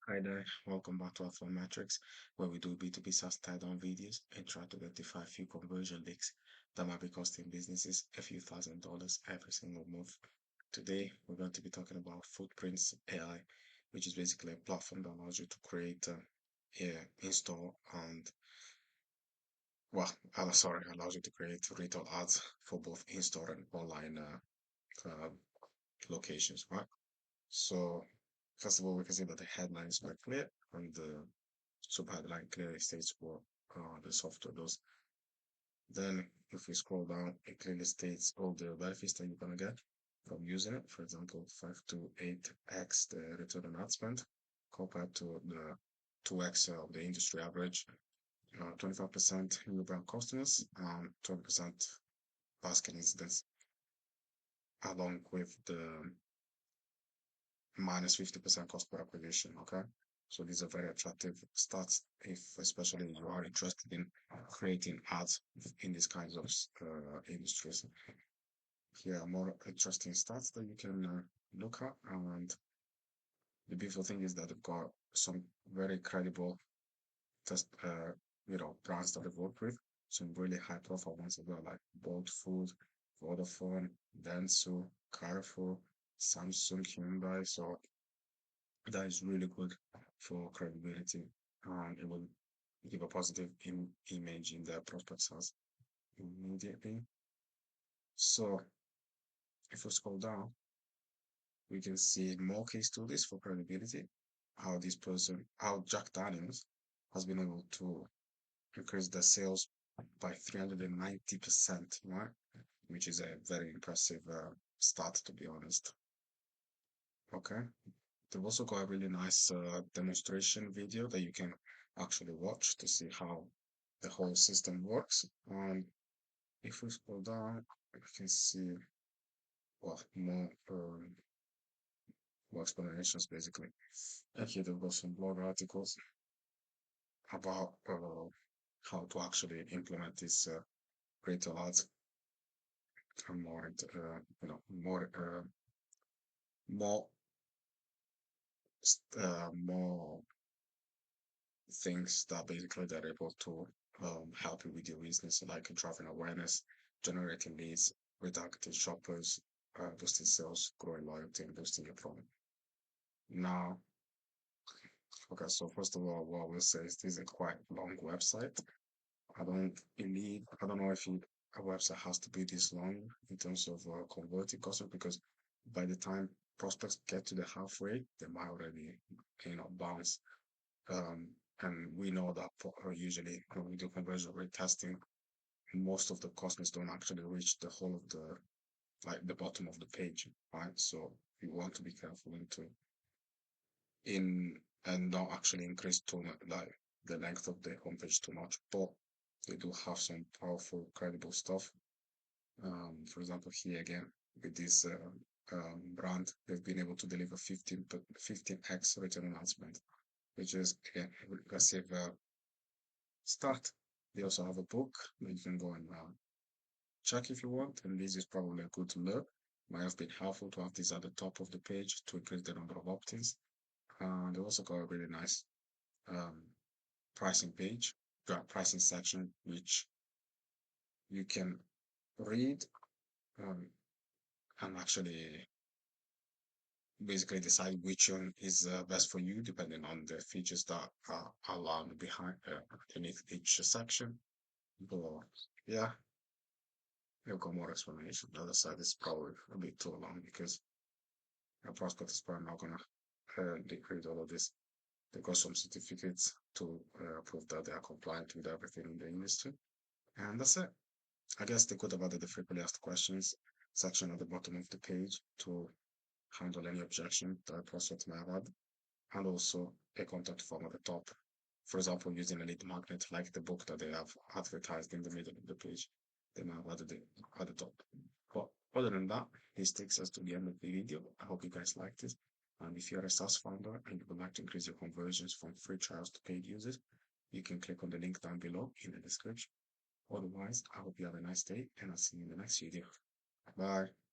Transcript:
Hi there, welcome back to Alpha Metrics, where we do B2B SaaS teardown videos and try to identify a few conversion leaks that might be costing businesses a few $1,000s every single month. Today, we're going to be talking about Footprints AI, which is basically a platform that allows you to create, install, and allows you to create retail ads for both in-store and online uh, locations, right? So, first of all, we can see that the headline is quite clear and the subheadline clearly states what the software does. Then, if we scroll down, it clearly states all the benefits that you're going to get from using it. For example, 5 to 8x the return on ad spend compared to the 2x of the industry average, 25% new brand customers, and 20% basket incidents, along with the minus 50% cost per acquisition. Okay. So these are very attractive stats if especially you are interested in creating ads in these kinds of industries. Here are more interesting stats that you can look at. And the beautiful thing is that they've got some very credible test, brands that they've worked with. Some really high profile ones as well, like Bolt Food, Vodafone, Dentsu, Carrefour, Samsung, Hyundai. So that is really good for credibility and it will give a positive image in their prospects as immediately. So if we scroll down, we can see more case studies for credibility, how Jack Daniels has been able to increase their sales by 390%, right? Which is a very impressive stat, to be honest. Okay. They've also got a really nice demonstration video that you can actually watch to see how the whole system works. And if we scroll down, we can see well more explanations basically. And here they've got some blog articles about how to actually implement this greater ads and more more things that basically they're able to help you with your business, like driving awareness, generating leads, retargeting shoppers, boosting sales, growing loyalty, and boosting your product. Now, okay, so first of all, what I will say is this is a quite long website. I don't know if a website has to be this long in terms of converting customers because by the time prospects get to the halfway, they might already, bounce. Um, and we know that usually when we do conversion rate testing, most of the customers don't actually reach the whole of the bottom of the page, right? So you want to be careful in and not actually increase too much, like the length of the homepage too much. But they do have some powerful, credible stuff. For example, here again with this brand, they've been able to deliver 15x return on ad spend, which is again a impressive start. They also have a book that you can go and check if you want, and this is probably a good look. Might have been helpful to have this at the top of the page to increase the number of opt-ins. They also got a really nice um, pricing page, pricing section, which you can read um, and actually basically decide which one is best for you, depending on the features that are allowed behind beneath each section. But yeah, you've got more explanation. The other side is probably a bit too long because a prospect is probably not gonna decrease all of this. They got some certificates to prove that they are compliant with everything in the industry. And that's it. I guess they could have added the frequently asked questions section at the bottom of the page to handle any objection that a prospect may have had, and also a contact form at the top. For example, using a lead magnet like the book that they have advertised in the middle of the page, they might have added it at the top. But other than that, this takes us to the end of the video. I hope you guys liked it. And if you're a SaaS founder and you would like to increase your conversions from free trials to paid users, you can click on the link down below in the description. Otherwise, I hope you have a nice day and I'll see you in the next video. Bye.